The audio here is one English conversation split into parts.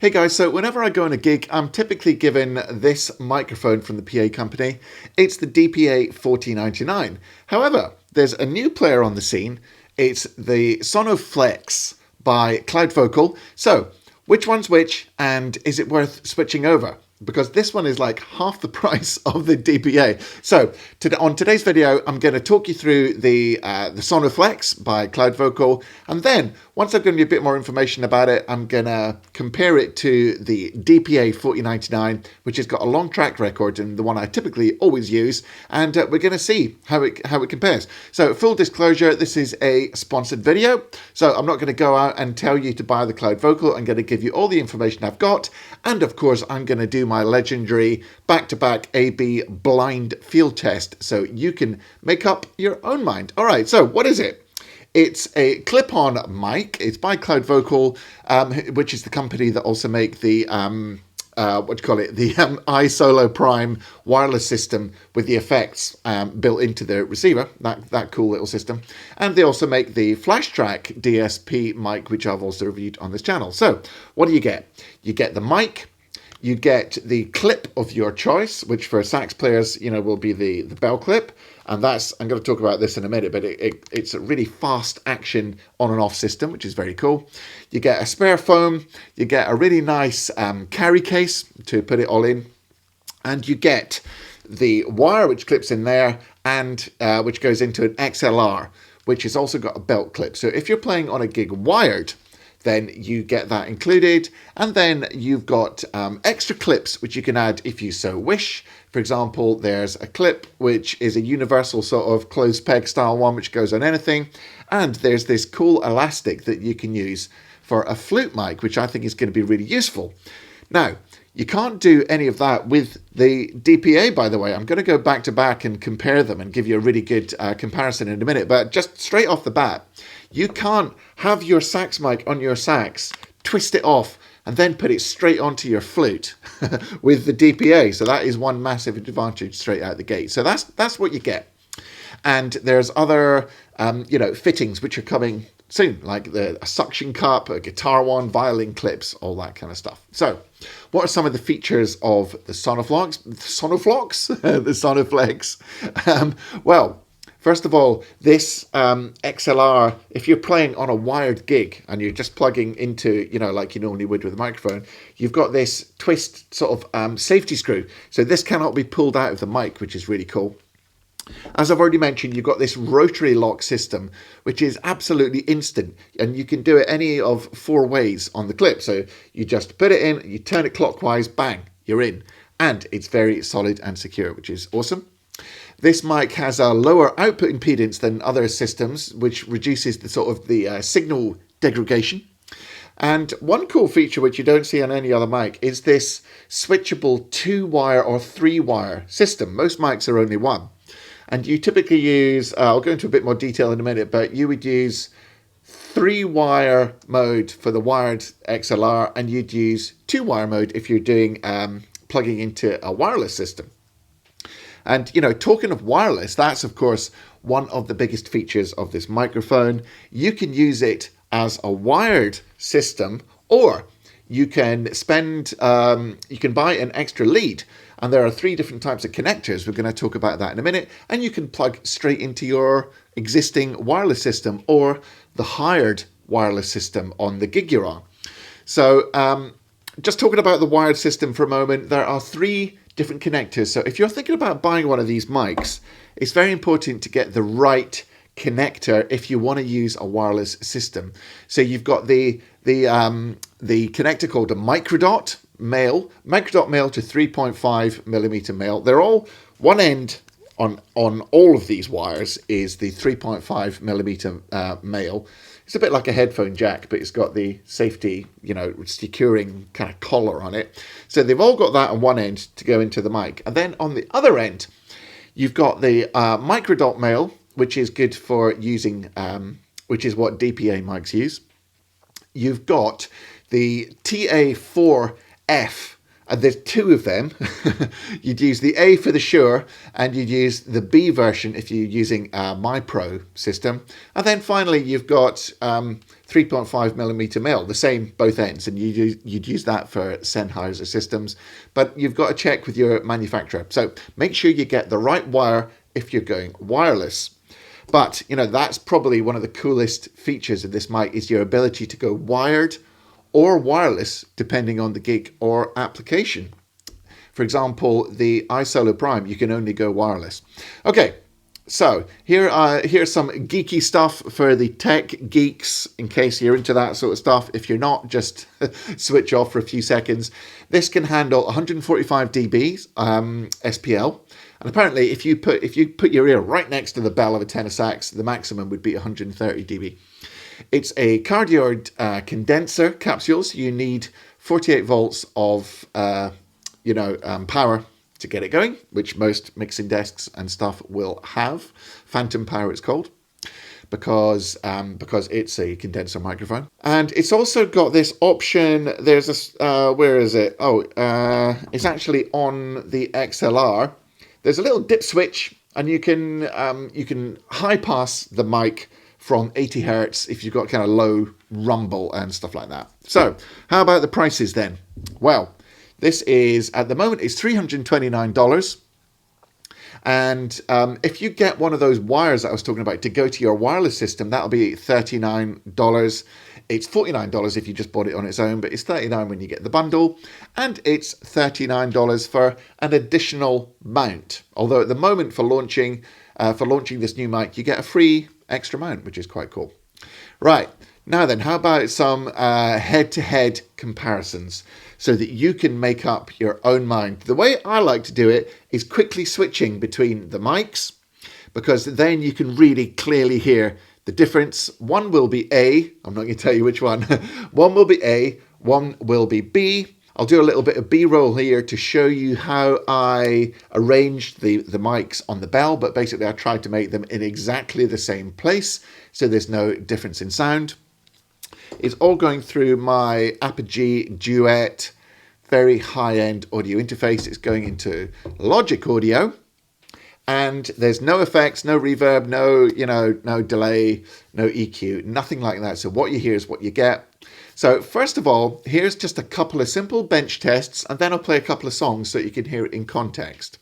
Hey guys, so whenever I go on a gig, I'm typically given this microphone from the PA company. It's the DPA 4099. However, there's a new player on the scene. It's the SonoFlex by Cloudvocal. So, which one's which, and is it worth switching over? Because this one is like half the price of the DPA. So on today's video, I'm going to talk you through the SonoFlex by Cloudvocal, and then once I've given you a bit more information about it, I'm going to compare it to the DPA 4099, which has got a long track record and the one I typically always use, and we're going to see how it compares. So full disclosure, this is a sponsored video, so I'm not going to go out and tell you to buy the Cloudvocal. I'm going to give you all the information I've got, and of course I'm going to do my legendary back-to-back A/B blind field test so you can make up your own mind. All right, so what is it? It's a clip-on mic. It's by Cloudvocal, which is the company that also make the the iSolo Prime wireless system with the effects built into the receiver, that cool little system. And they also make the FLASHTRACK DSP mic, which I've also reviewed on this channel. So what do you get? You get the mic, you get the clip of your choice, which for sax players, will be the bell clip. And that's, I'm going to talk about this in a minute, but it's a really fast action on and off system, which is very cool. You get a spare foam, you get a really nice carry case to put it all in, and you get the wire which clips in there and which goes into an XLR, which has also got a belt clip. So if you're playing on a gig wired, then you get that included. And then you've got extra clips, which you can add if you so wish. For example, there's a clip, which is a universal sort of closed peg style one, which goes on anything. And there's this cool elastic that you can use for a flute mic, which I think is going to be really useful. Now, you can't do any of that with the DPA, by the way. I'm going to go back to back and compare them and give you a really good comparison in a minute. But just straight off the bat, you can't have your sax mic on your sax, twist it off, and then put it straight onto your flute with the DPA. So that is one massive advantage straight out the gate. So that's what you get. And there's other, fittings which are coming soon, like a suction cup, a guitar one, violin clips, all that kind of stuff. So what are some of the features of the SonoFlex? The SonoFlex? Well, first of all, this XLR, if you're playing on a wired gig and you're just plugging into, like you normally would with a microphone, you've got this twist sort of safety screw. So this cannot be pulled out of the mic, which is really cool. As I've already mentioned, you've got this rotary lock system, which is absolutely instant, and you can do it any of 4 ways on the clip. So you just put it in, you turn it clockwise, bang, you're in. And it's very solid and secure, which is awesome. This mic has a lower output impedance than other systems, which reduces the sort of the signal degradation. And one cool feature which you don't see on any other mic is this switchable 2-wire or 3-wire system. Most mics are only 1. And you typically use, I'll go into a bit more detail in a minute, but you would use 3-wire mode for the wired XLR, and you'd use 2-wire mode if you're doing plugging into a wireless system. And, talking of wireless, that's, of course, one of the biggest features of this microphone. You can use it as a wired system, or you can you can buy an extra lead. And there are 3 different types of connectors. We're going to talk about that in a minute. And you can plug straight into your existing wireless system or the hired wireless system on the gig you're on. So just talking about the wired system for a moment, there are 3 different connectors. So if you're thinking about buying one of these mics, it's very important to get the right connector if you want to use a wireless system. So you've got the connector called a microdot male to 3.5 millimeter male. They're all one end on all of these wires is the 3.5 millimeter male. It's a bit like a headphone jack, but it's got the safety, securing kind of collar on it. So they've all got that on one end to go into the mic. And then on the other end, you've got the microdot male, which is good for using, which is what DPA mics use. You've got the TA4F And there's two of them. You'd use the A for the Shure, and you'd use the B version if you're using a My Pro system. And then finally, you've got 3.5mm mil, the same both ends, and you'd use that for Sennheiser systems. But you've got to check with your manufacturer. So make sure you get the right wire if you're going wireless. But, you know, that's probably one of the coolest features of this mic is your ability to go wired or wireless, depending on the gig or application. For example, the iSolo Prime, you can only go wireless. Okay, so here's some geeky stuff for the tech geeks, in case you're into that sort of stuff. If you're not, just switch off for a few seconds. This can handle 145 dB SPL. And apparently, if you put your ear right next to the bell of a tenor sax, the maximum would be 130 dB. It's a cardioid condenser capsule, so you need 48 volts of power to get it going, which most mixing desks and stuff will have. Phantom power it's called, because it's a condenser microphone. And it's also got this option. There's a where is it? It's actually on the XLR. There's a little dip switch, and you can high pass the mic from 80 hertz if you've got kind of low rumble and stuff like that. So how about the prices then? Well, this is, at the moment, it's $329. And if you get one of those wires that I was talking about to go to your wireless system, that'll be $39. It's $49 if you just bought it on its own, but it's $39 when you get the bundle. And it's $39 for an additional mount. Although at the moment for launching this new mic, you get a free extra mount, which is quite cool. Right, now then, how about some head-to-head comparisons so that you can make up your own mind? The way I like to do it is quickly switching between the mics, because then you can really clearly hear the difference. One will be A, I'm not going to tell you which one. One will be A, one will be B. I'll do a little bit of B-roll here to show you how I arranged the mics on the bell, but basically I tried to make them in exactly the same place, so there's no difference in sound. It's all going through my Apogee Duet, very high-end audio interface. It's going into Logic Audio, and there's no effects, no reverb, no delay, no EQ, nothing like that. So what you hear is what you get. So first of all, here's just a couple of simple bench tests, and then I'll play a couple of songs so you can hear it in context.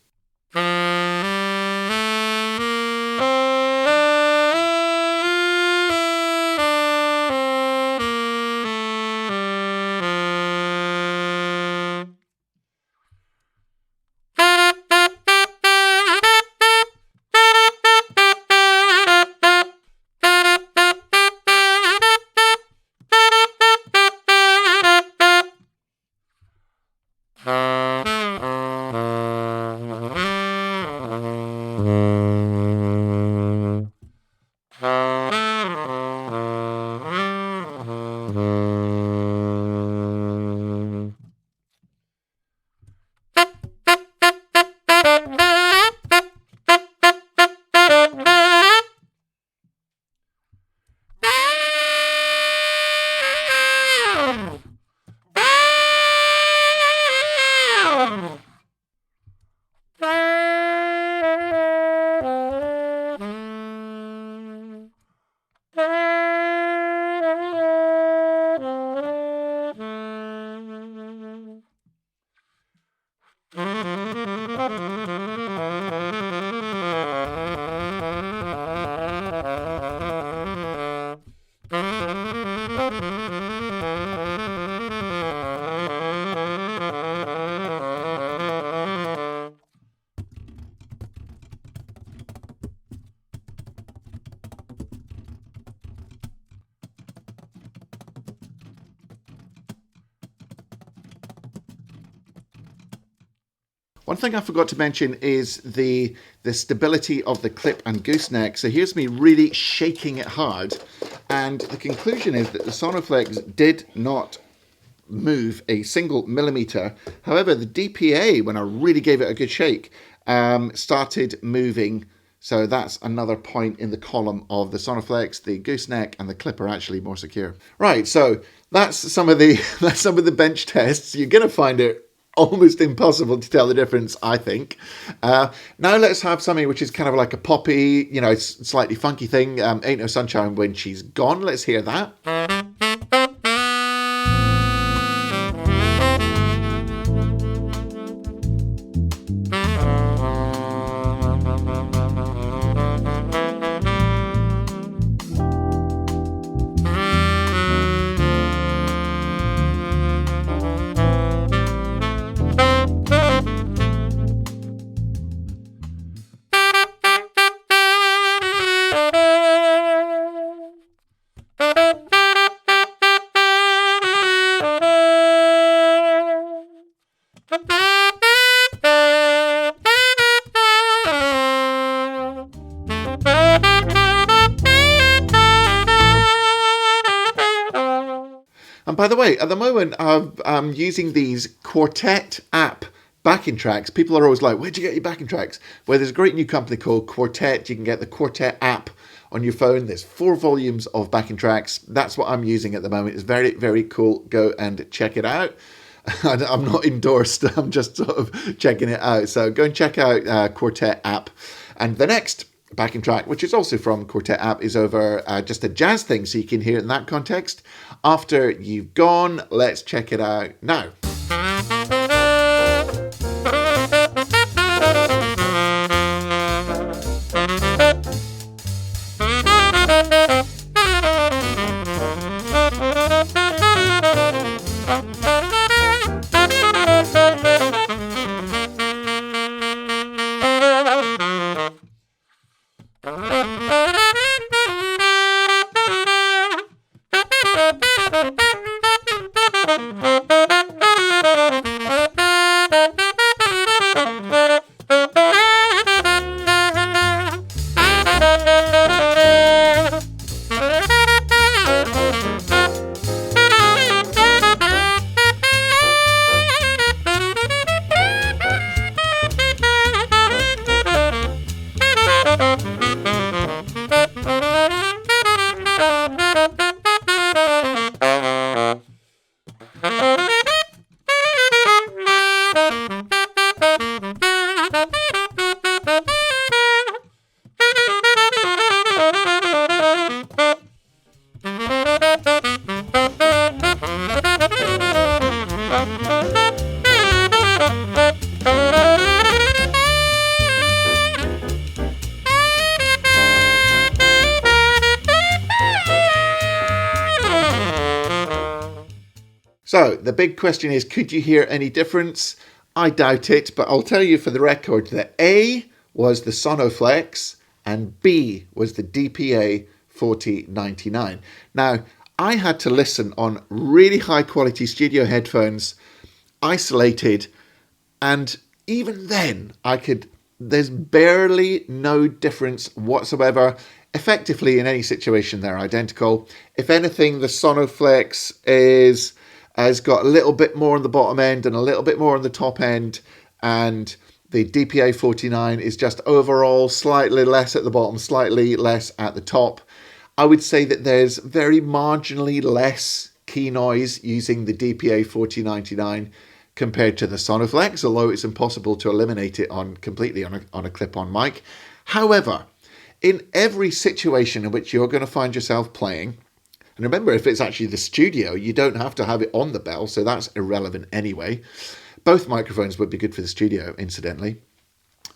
One thing I forgot to mention is the stability of the clip and gooseneck. So here's me really shaking it hard, and the conclusion is that the SONOFLEX did not move a single millimeter. However, the DPA, when I really gave it a good shake, started moving. So that's another point in the column of the SONOFLEX. The gooseneck and the clip are actually more secure. Right, so that's some of the bench tests. You're going to find it almost impossible to tell the difference, I think. Now let's have something which is kind of like a poppy, you know, slightly funky thing. Ain't No Sunshine When She's Gone. Let's hear that. And by the way, at the moment, I'm using these Quartet app backing tracks. People are always like, where'd you get your backing tracks? Well, there's a great new company called Quartet. You can get the Quartet app on your phone. There's 4 volumes of backing tracks. That's what I'm using at the moment. It's very, very cool. Go and check it out. I'm not endorsed. I'm just sort of checking it out. So go and check out Quartet app. And the next backing track, which is also from Quartet app, is over just a jazz thing, so you can hear it in that context. After You've Gone, let's check it out now. So the big question is, could you hear any difference? I doubt it, but I'll tell you for the record that A was the SONOFLEX and B was the DPA 4099. Now, I had to listen on really high quality studio headphones, isolated, and even then there's barely no difference whatsoever. Effectively, in any situation, they're identical. If anything, the SONOFLEX has got a little bit more on the bottom end and a little bit more on the top end, and the DPA 49 is just overall slightly less at the bottom, slightly less at the top. I would say that there's very marginally less key noise using the DPA 4099 compared to the SONOFLEX, although it's impossible to eliminate it completely on a clip-on mic. However, in every situation in which you're going to find yourself playing, and remember, if it's actually the studio, you don't have to have it on the bell, so that's irrelevant anyway. Both microphones would be good for the studio, incidentally.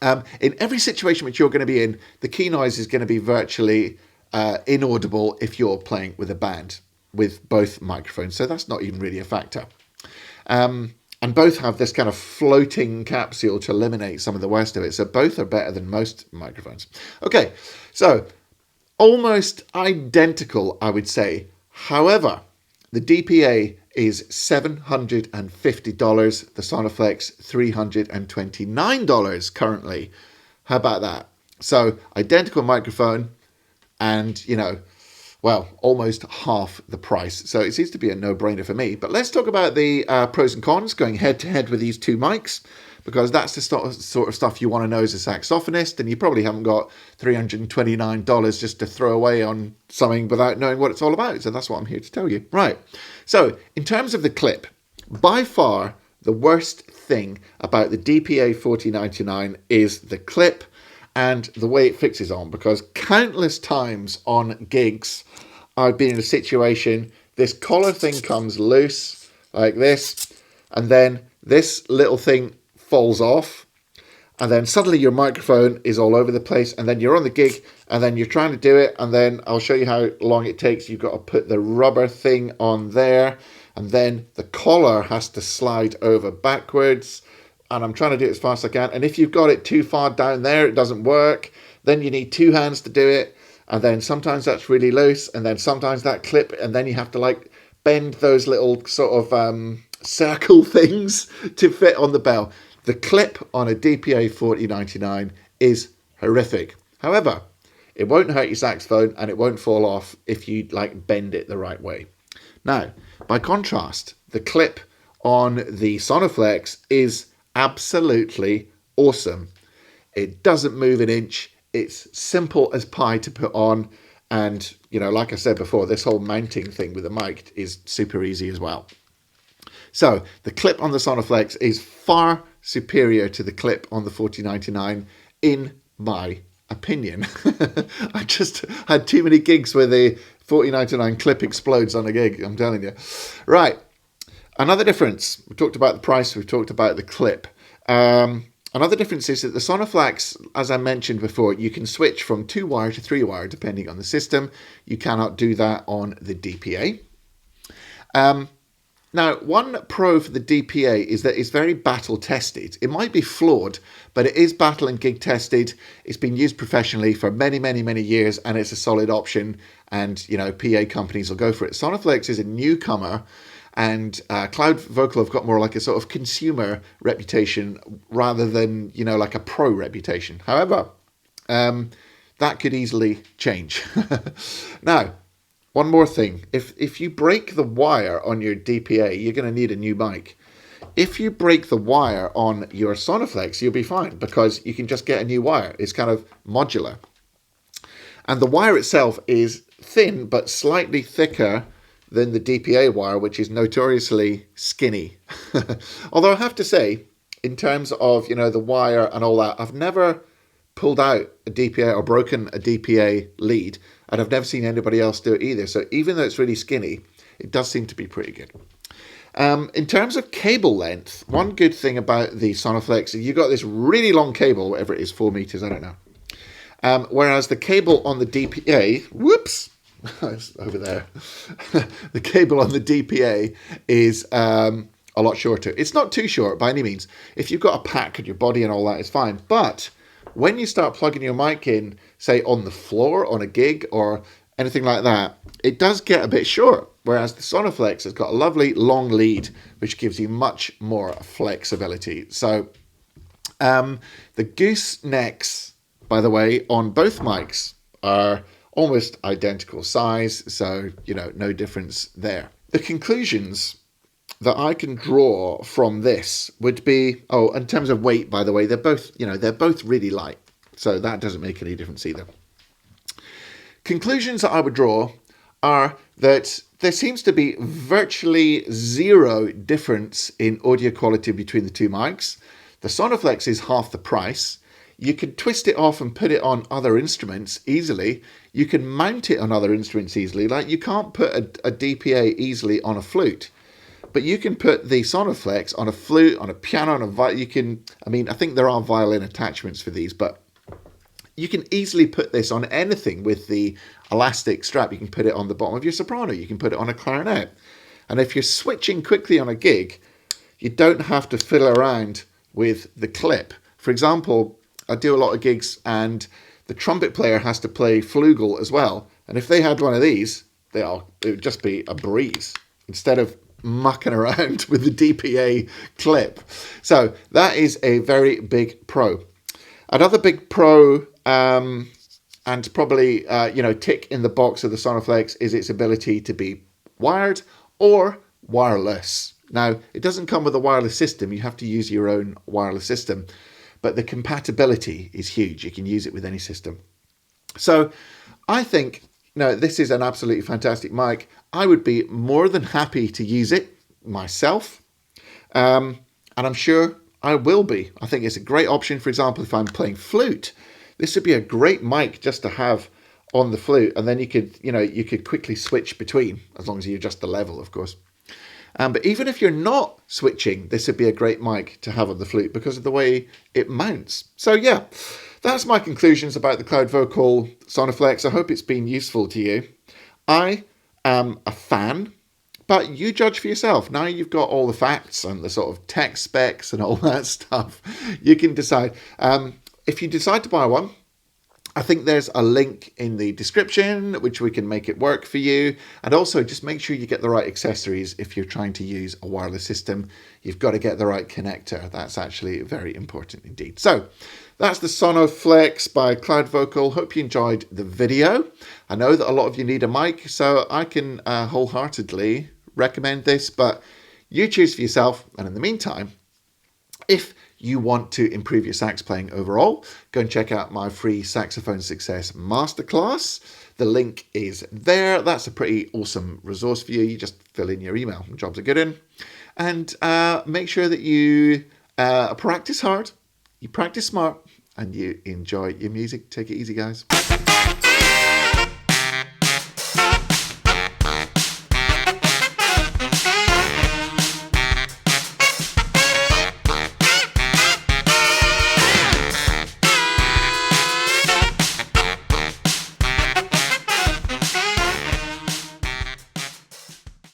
In every situation which you're going to be in, the key noise is going to be virtually inaudible if you're playing with a band with both microphones, so that's not even really a factor. And both have this kind of floating capsule to eliminate some of the worst of it, so both are better than most microphones. Okay, so almost identical, I would say. However, the DPA is $750, the SONOFLEX $329 currently. How about that? So identical microphone and, well, almost half the price. So it seems to be a no-brainer for me. But let's talk about the pros and cons going head-to-head with these two mics, because that's the sort of stuff you want to know as a saxophonist, and you probably haven't got $329 just to throw away on something without knowing what it's all about. So that's what I'm here to tell you. Right. So in terms of the clip, by far, the worst thing about the DPA 4099 is the clip and the way it fixes on, because countless times on gigs I've been in a situation, this collar thing comes loose like this, and then this little thing falls off, and then suddenly your microphone is all over the place, and then you're on the gig, and then you're trying to do it, and then I'll show you how long it takes. You've got to put the rubber thing on there, and then the collar has to slide over backwards, and I'm trying to do it as fast as I can, and if you've got it too far down there, it doesn't work. Then you need two hands to do it, and then sometimes that's really loose, and then sometimes that clip, and then you have to like bend those little sort of circle things to fit on the bell. The clip on a DPA 4099 is horrific. However, it won't hurt your saxophone and it won't fall off if you like bend it the right way. Now, by contrast, the clip on the SONOFLEX is absolutely awesome. It doesn't move an inch. It's simple as pie to put on. And, you know, like I said before, this whole mounting thing with the mic is super easy as well. So the clip on the SONOFLEX is far superior to the clip on the 4099 in my opinion. I just had too many gigs where the 4099 clip explodes on a gig, I'm telling you. Right, another difference. We talked about the price, we've talked about the clip. Another difference is that the SONOFLEX, as I mentioned before, you can switch from 2-wire to 3-wire depending on the system. You cannot do that on the DPA. Now, one pro for the DPA is that it's very battle tested. It might be flawed, but it is battle and gig tested. It's been used professionally for many, many, many years, and it's a solid option. And, you know, PA companies will go for it. SONOFLEX is a newcomer, and Cloudvocal have got more like a sort of consumer reputation rather than, you know, like a pro reputation. However, that could easily change. Now, one more thing, if you break the wire on your DPA, you're going to need a new mic. If you break the wire on your SONOFLEX, you'll be fine because you can just get a new wire. It's kind of modular. And the wire itself is thin but slightly thicker than the DPA wire, which is notoriously skinny. Although I have to say, in terms of, you know, the wire and all that, I've never pulled out a DPA or broken a DPA lead, and I've never seen anybody else do it either. So even though it's really skinny, it does seem to be pretty good. In terms of cable length, one good thing about the SONOFLEX is you've got this really long cable, whatever it is, 4 meters, I don't know. Whereas the cable on the DPA, whoops, it's over there. The cable on the DPA is a lot shorter. It's not too short by any means. If you've got a pack on your body and all that, it's fine. But when you start plugging your mic in, say on the floor, on a gig or anything like that, it does get a bit short. Whereas the SONOFLEX has got a lovely long lead, which gives you much more flexibility. So the goosenecks, by the way, on both mics are almost identical size. So, you know, no difference there. The conclusions that I can draw from this would be, oh, in terms of weight, by the way, they're both, you know, they're both really light. So that doesn't make any difference either. Conclusions that I would draw are that there seems to be virtually zero difference in audio quality between the two mics. The SONOFLEX is half the price. You can twist it off and put it on other instruments easily. You can mount it on other instruments easily. Like you can't put a DPA easily on a flute. But you can put the SONOFLEX on a flute, on a piano, on a violin. You can, I mean, I think there are violin attachments for these, but you can easily put this on anything with the elastic strap. You can put it on the bottom of your soprano. You can put it on a clarinet. And if you're switching quickly on a gig, you don't have to fiddle around with the clip. For example, I do a lot of gigs and the trumpet player has to play flugel as well. And if they had one of these, it would just be a breeze instead of mucking around with the DPA clip. So that is a very big pro. Another big pro, and probably tick in the box of the SONOFLEX, is its ability to be wired or wireless. Now, it doesn't come with a wireless system. You have to use your own wireless system, but the compatibility is huge. You can use it with any system. So I think, this is an absolutely fantastic mic. I would be more than happy to use it myself. and I'm sure I will be. I think it's a great option. For example, if I'm playing flute, this would be a great mic just to have on the flute, and then you could quickly switch between, as long as you adjust the level, of course. But even if you're not switching, this would be a great mic to have on the flute because of the way it mounts. So yeah, that's my conclusions about the Cloudvocal SonoFlex. I hope it's been useful to you. I am a fan, but you judge for yourself. Now you've got all the facts and the sort of tech specs and all that stuff, you can decide. If you decide to buy one, I think there's a link in the description which we can make it work for you. And also just make sure you get the right accessories if you're trying to use a wireless system. You've got to get the right connector. That's actually very important indeed. So that's the SonoFlex by Cloudvocal. Hope you enjoyed the video. I know that a lot of you need a mic, so I can wholeheartedly recommend this, but you choose for yourself. And in the meantime, if you want to improve your sax playing overall, go and check out my free Saxophone Success Masterclass. The link is there. That's a pretty awesome resource for you. You just fill in your email. Jobs are good in. And make sure that you practice hard, you practice smart, and you enjoy your music. Take it easy, guys.